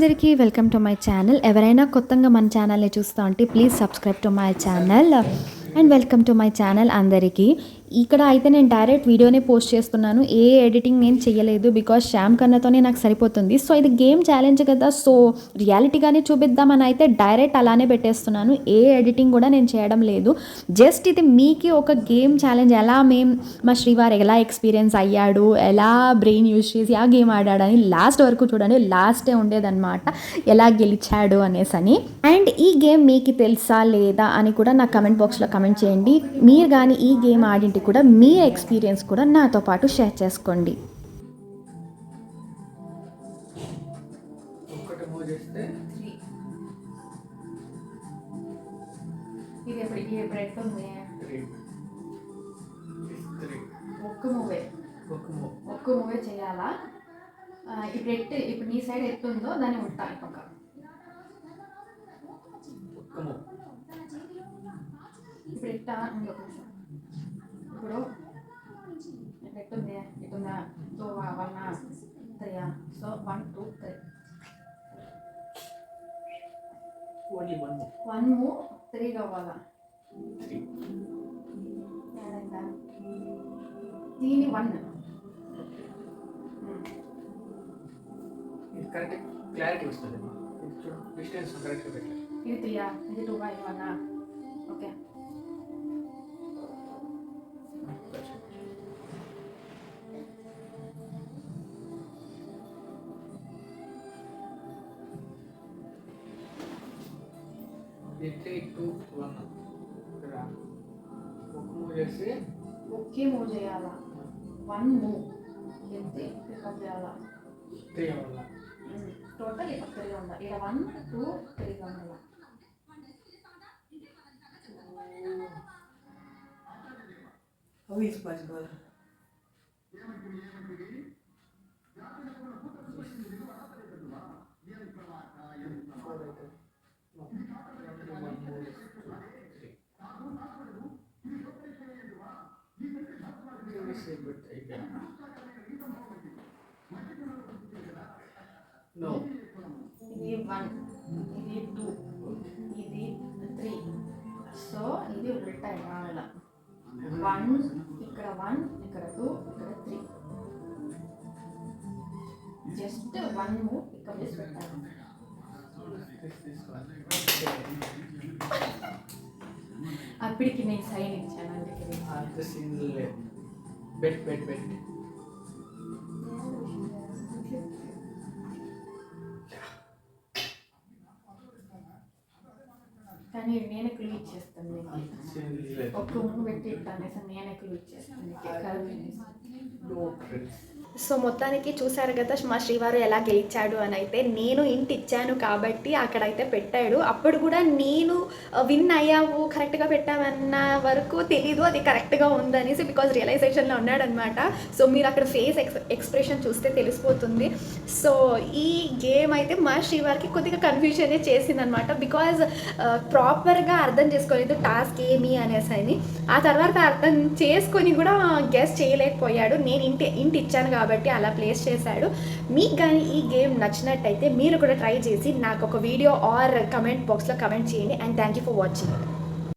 అందరికీ welcome to my channel. ఎవరైనా కొత్తగా మన ఛానల్ని చూస్తూ ఉంటే please subscribe to my channel and welcome to my channel. అందరికీ ఇక్కడ అయితే నేను డైరెక్ట్ వీడియోనే పోస్ట్ చేస్తున్నాను. ఏ ఎడిటింగ్ నేను చేయలేదు బికాజ్ శ్యామ్ కన్నతోనే నాకు సరిపోతుంది. సో ఇది గేమ్ ఛాలెంజ్ కదా, సో రియాలిటీగానే చూపిద్దామని అయితే డైరెక్ట్ అలానే పెట్టేస్తున్నాను. ఏ ఎడిటింగ్ కూడా నేను చేయడం లేదు. జస్ట్ ఇది మీకు ఒక గేమ్ ఛాలెంజ్, ఎలా మా శ్రీవారు ఎలా ఎక్స్పీరియన్స్ అయ్యాడు, ఎలా బ్రెయిన్ యూజ్ చేసి ఆ గేమ్ ఆడాడని లాస్ట్ వరకు చూడండి. లాస్టే ఉండేదన్నమాట ఎలా గెలిచాడు అనేసని. అండ్ ఈ గేమ్ మీకు తెలుసా లేదా అని కూడా నా కమెంట్ బాక్స్లో కమెంట్ చేయండి. మీరు కానీ ఈ గేమ్ ఆడింటి కూడా మీ ఎక్స్పీరియన్స్ కూడా నాతో పాటు షేర్ చేసుకోండి. ఒక్క మూవే చేయాలా? ఇప్పుడు నీ సైడ్ ఎట్లుందో దాన్ని ఉంటా పక్క. ఇప్పుడు ఎట్టా ఉందో కొంచెం. ఇప్పుడు ఎట్టుంది? ఎట్టుందా? సో 1 3 సో 1 2 3 1 మూవ్ 3 కావాలా? దీని 1 కరెక్ట్ క్లారిటీ వస్తుంది. డిస్టెన్స్ కరెక్ట్ పెట్టాలి. ఇది 3 ఇది 2 ఇది 1. ఓకే, ఒకే మూవ్ చేయాలా? 1 మూవ్ ఎత్తి పికప్ చేయాలా? 3 అవ్వాలా? టోటల్ ఇక్కడ 3 ఉండాలి. ఇక్కడ 1 2 3 ఉండాలి. How is possible? No. ఇది 1 ఇది 2 ఇది 3. సో ఇది ఉల్టా రావాలా? 1 ఇక్కడ 1 ఇక్కడ 2 ఇక్కడ 3. జస్ట్ 1 మూవ్ పికప్ చేసి పెట్టాలి. అప్పటికి నేను సైన్ ఇచ్చాను. అందుకే బెట్ కానీ నేను క్లూ ఇచ్చేస్తాను. ఒక్క ముందు పెట్టి ఇస్తాను నేను క్లూ ఇచ్చేస్తాను. సో మొత్తానికి చూసారు కదా మా శ్రీవారు ఎలా గెలిచాడు అని. అయితే నేను ఇంటి ఇచ్చాను కాబట్టి అక్కడైతే పెట్టాడు. అప్పుడు కూడా నేను విన్ అయ్యావు కరెక్ట్గా పెట్టామన్న వరకు తెలీదు అది కరెక్ట్గా ఉందనేసి, బికాజ్ రియలైజేషన్లో ఉన్నాడనమాట. సో మీరు అక్కడ ఫేస్ ఎక్స్ప్రెషన్ చూస్తే తెలిసిపోతుంది. సో ఈ గేమ్ అయితే మా శ్రీవారికి కొద్దిగా కన్ఫ్యూజనే చేసిందనమాట. బికాజ్ ప్రాపర్గా అర్థం చేసుకోలేదు టాస్క్ ఏమి అనేసి అని. ఆ తర్వాత అర్థం చేసుకొని కూడా గెస్ చేయలేకపోయాడు. నేను ఇంటి ఇచ్చాను కాబట్టి అలా ప్లేస్ చేశాడు. మీకు కానీ ఈ గేమ్ నచ్చినట్టయితే మీరు కూడా ట్రై చేసి నాకు ఒక వీడియో ఆర్ కమెంట్ బాక్స్లో కమెంట్ చేయండి. And thank you for watching.